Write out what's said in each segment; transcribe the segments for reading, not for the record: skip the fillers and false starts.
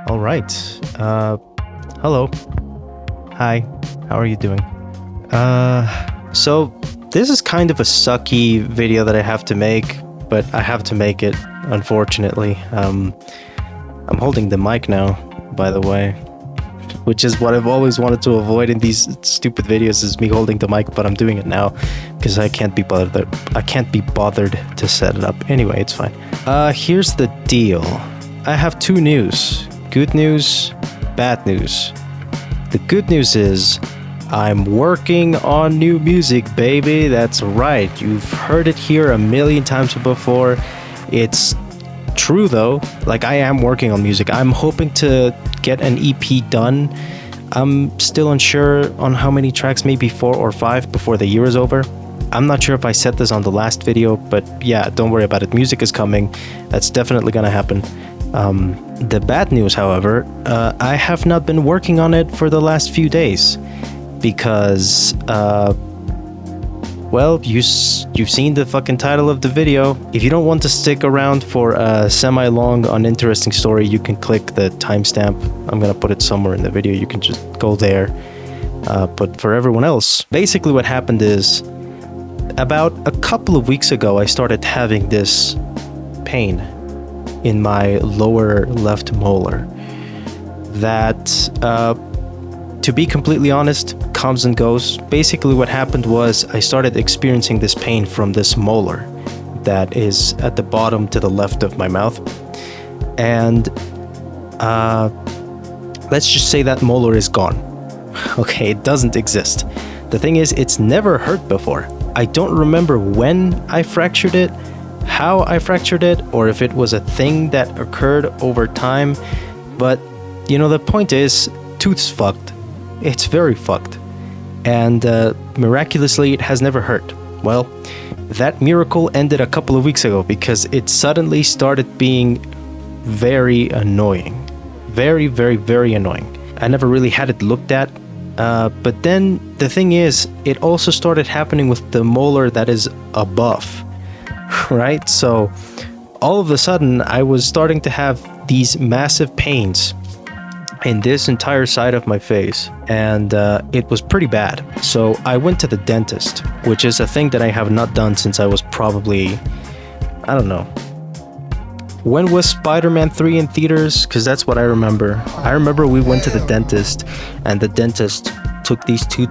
All right. Hello. Hi. How are you doing? So this is kind of a sucky video that I have to make, but I have to make it, unfortunately. I'm holding the mic now, by the way, which is what I've always wanted to avoid in these stupid videos, is me holding the mic, but I'm doing it now because I can't be bothered. I can't be bothered to set it up. Anyway, it's fine. Here's the deal. I have two news. Good news, bad news. The good news is I'm working on new music, baby. That's right. You've heard it here a million times before. It's true though. Like, I am working on music. I'm hoping to get an EP done. I'm still unsure on how many tracks, maybe 4 or 5 before the year is over. I'm not sure if I said this on the last video, but yeah, don't worry about it. Music is coming. That's definitely gonna happen. The bad news, however, I have not been working on it for the last few days because, well, you've seen the fucking title of the video. If you don't want to stick around for a semi-long, uninteresting story, you can click the timestamp. I'm gonna put it somewhere in the video. You can just go there. But for everyone else, basically what happened is, about a couple of weeks ago, I started having this pain in my lower left molar that, to be completely honest, comes and goes. Basically what happened was I started experiencing this pain from this molar that is at the bottom to the left of my mouth, and let's just say that molar is gone. Okay, it doesn't exist. The thing is, it's never hurt before. I don't remember when I fractured it, how I fractured it, or if it was a thing that occurred over time, but you know, the point is, tooth's fucked. It's very fucked, and miraculously it has never hurt. Well, that miracle ended a couple of weeks ago because it suddenly started being very annoying. Very, very, very annoying. I never really had it looked at, but then the thing is, it also started happening with the molar that is above. Right? So all of a sudden I was starting to have these massive pains in this entire side of my face, and it was pretty bad. So I went to the dentist, which is a thing that I have not done since I was probably, I don't know, when was Spider-Man 3 in theaters? Because that's what I remember. I remember we went to the dentist, and the dentist took these two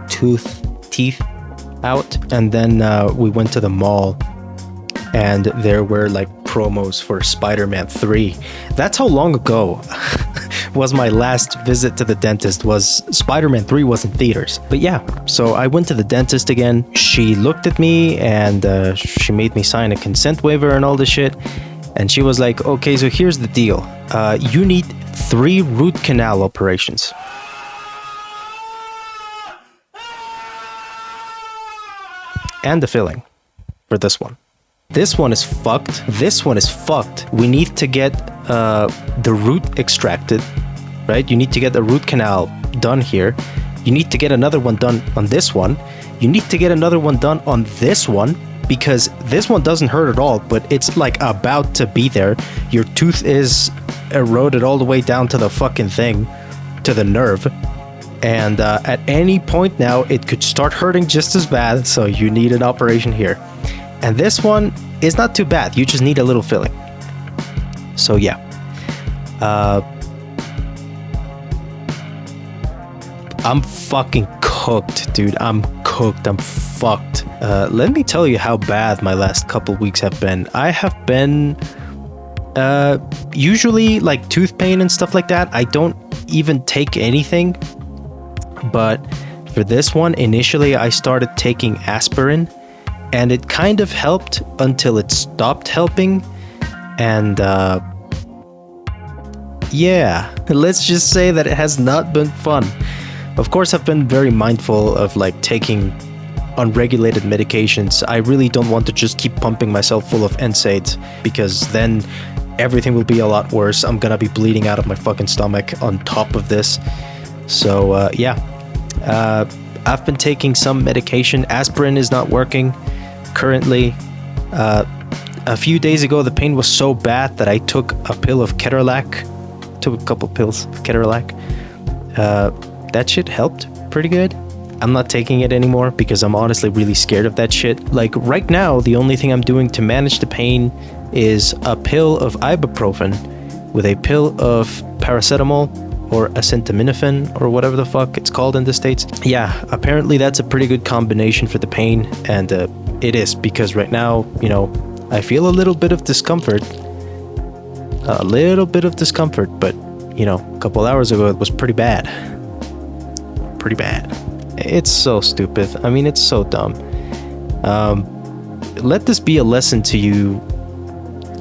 teeth out, and then we went to the mall, and there were like promos for Spider-Man 3. That's how long ago was my last visit to the dentist. Was Spider-Man 3 was in theaters. But yeah, so I went to the dentist again. She looked at me and she made me sign a consent waiver and all this shit. And she was like, okay, so here's the deal. You need 3 root canal operations. And the filling for this one. This one is fucked. This one is fucked. We need to get the root extracted, right? You need to get the root canal done here. You need to get another one done on this one. You need to get another one done on this one, because this one doesn't hurt at all, but it's like about to be there. Your tooth is eroded all the way down to the fucking thing, to the nerve. And at any point now, it could start hurting just as bad, so you need an operation here. And this one is not too bad. You just need a little filling. So yeah. I'm fucking cooked, dude. I'm cooked. I'm fucked. Let me tell you how bad my last couple weeks have been. I have been... usually, like, tooth pain and stuff like that, I don't even take anything. But for this one, initially I started taking aspirin. And it kind of helped until it stopped helping. And yeah, let's just say that it has not been fun. Of course, I've been very mindful of like taking unregulated medications. I really don't want to just keep pumping myself full of NSAIDs, because then everything will be a lot worse. I'm gonna be bleeding out of my fucking stomach on top of this. So yeah, I've been taking some medication. Aspirin is not working currently. A few days ago, the pain was so bad that I took a pill of Ketorolac took a couple pills of ketorolac. That shit helped pretty good. I'm not taking it anymore because I'm honestly really scared of that shit. Like right now, the only thing I'm doing to manage the pain is a pill of ibuprofen with a pill of paracetamol or acetaminophen or whatever the fuck it's called in the States. Yeah, apparently that's a pretty good combination for the pain, and it is, because right now, you know, I feel a little bit of discomfort. But, you know, a couple hours ago it was pretty bad. Pretty bad. It's so stupid. I mean, it's so dumb. Let this be a lesson to you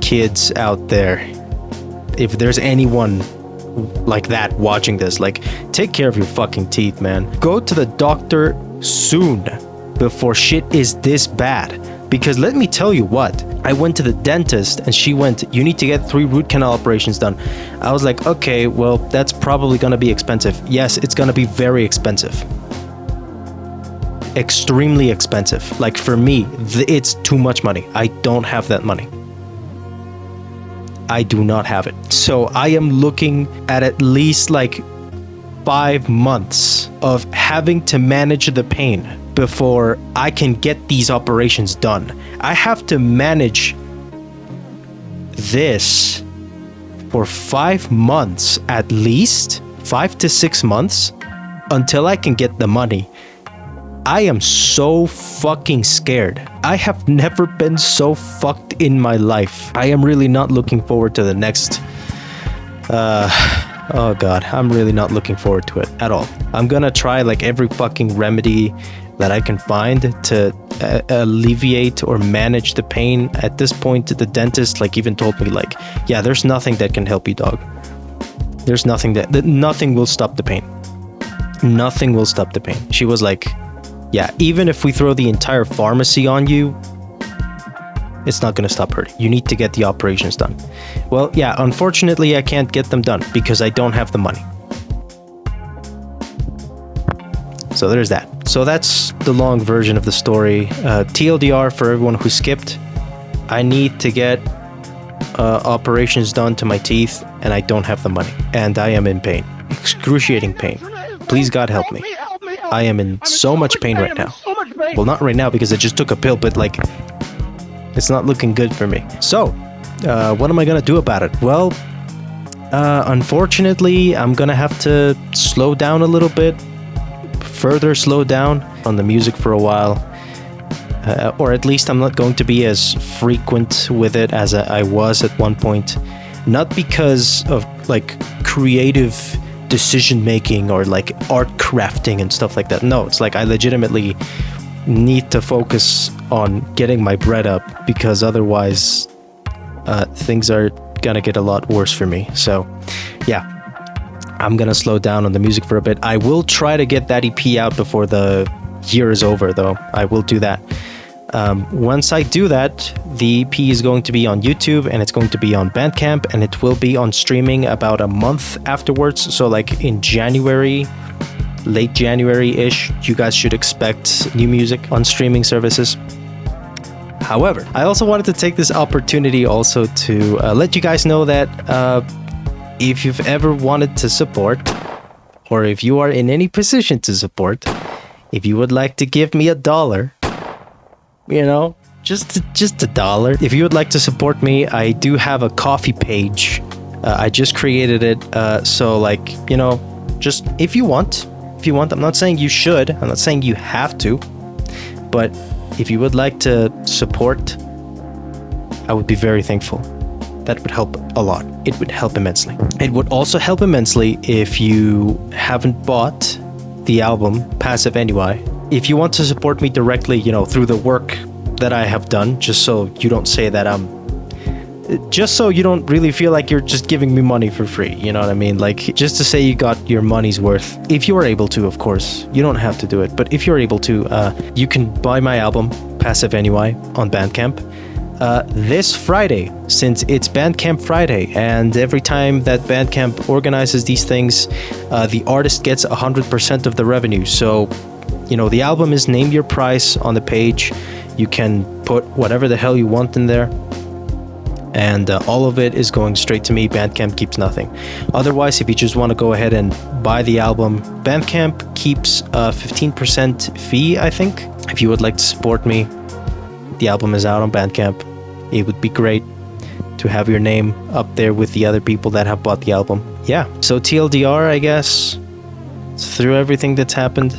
kids out there. If there's anyone like that watching this, like, take care of your fucking teeth, man. Go to the doctor soon before shit is this bad. Because let me tell you what, I went to the dentist and she went, you need to get 3 root canal operations done. I was like, okay, well, that's probably gonna be expensive. Yes, it's gonna be very expensive. Extremely expensive. Like for me, it's too much money. I don't have that money. I do not have it. So I am looking at least like 5 months of having to manage the pain before I can get these operations done. I have to manage this for 5 months, at least 5 to 6 months, until I can get the money. I am so fucking scared. I have never been so fucked in my life. I am really not looking forward to the next... oh god, I'm really not looking forward to it at all. I'm gonna try like every fucking remedy that I can find to alleviate or manage the pain. At this point, the dentist like even told me like, yeah, there's nothing that can help you, dog. There's nothing nothing will stop the pain. Nothing will stop the pain. She was like, yeah, even if we throw the entire pharmacy on you, it's not going to stop hurting. You need to get the operations done. Well, yeah, unfortunately, I can't get them done because I don't have the money. So there's that. So that's the long version of the story. TLDR for everyone who skipped. I need to get operations done to my teeth, and I don't have the money. And I am in pain. Excruciating pain. Please, God, help me. I am in so much pain right now. Well, not right now because I just took a pill, but like, it's not looking good for me. So, what am I gonna do about it? Well, unfortunately, I'm gonna have to slow down a little bit, further slow down on the music for a while. Or at least I'm not going to be as frequent with it as I was at one point. Not because of like creative decision making or like art crafting and stuff like that. No, it's like I legitimately need to focus on getting my bread up, because otherwise things are gonna get a lot worse for me. So yeah, I'm gonna slow down on the music for a bit. I will try to get that EP out before the year is over, though. I will do that. Once I do that, the EP is going to be on YouTube, and it's going to be on Bandcamp, and it will be on streaming about a month afterwards. So like in January, late January-ish, you guys should expect new music on streaming services. However, I also wanted to take this opportunity also to let you guys know that if you've ever wanted to support, or if you are in any position to support, if you would like to give me $1, you know, just $1. If you would like to support me, I do have a coffee page. I just created it. So like, you know, just if you want, I'm not saying you should, I'm not saying you have to, but if you would like to support, I would be very thankful. That would help a lot. It would help immensely. It would also help immensely if you haven't bought the album Passive Anyway. If you want to support me directly, you know, through the work that I have done, just so you don't say that just so you don't really feel like you're just giving me money for free, you know what I mean? Like, just to say you got your money's worth. If you are able to, of course. You don't have to do it, but if you're able to, you can buy my album, Passive Anyway, on Bandcamp. This Friday, since it's Bandcamp Friday, and every time that Bandcamp organizes these things, the artist gets 100% of the revenue. So, you know, the album is Name Your Price on the page. You can put whatever the hell you want in there. and all of it is going straight to me. Bandcamp keeps nothing. Otherwise, if you just want to go ahead and buy the album, Bandcamp keeps a 15% fee, I think. If you would like to support me, the album is out on Bandcamp. It would be great to have your name up there with the other people that have bought the album. Yeah, so TLDR, I guess, through everything that's happened,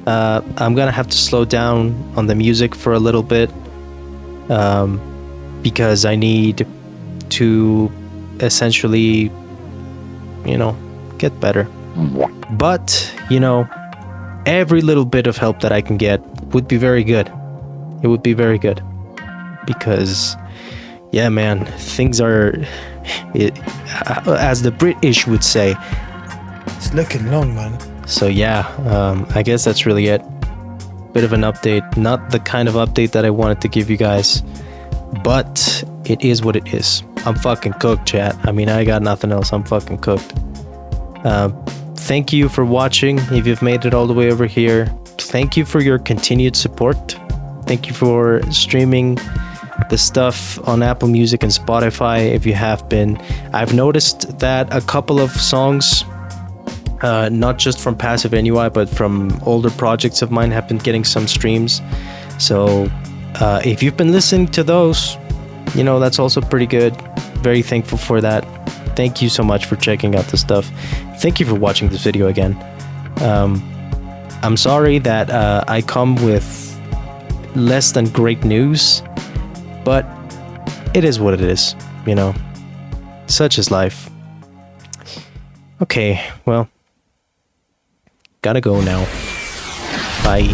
I'm gonna have to slow down on the music for a little bit, because I need to essentially, get better. But, every little bit of help that I can get would be very good. It would be very good. Because, yeah, man, things are, as the British would say, it's looking long, man. So yeah, I guess that's really it. Bit of an update. Not the kind of update that I wanted to give you guys, but it is what it is. I'm fucking cooked, chat. I mean, I got nothing else. I'm fucking cooked. Thank you for watching. If you've made it all the way over here, thank you for your continued support. Thank you for streaming the stuff on Apple Music and Spotify if you have been. I've noticed that a couple of songs, not just from Passive NUI, but from older projects of mine, have been getting some streams. So if you've been listening to those, that's also pretty good. Very thankful for that. Thank you so much for checking out the stuff. Thank you for watching this video again. I'm sorry that I come with less than great news, but it is what it is, Such is life. Okay, well, gotta go now. Bye.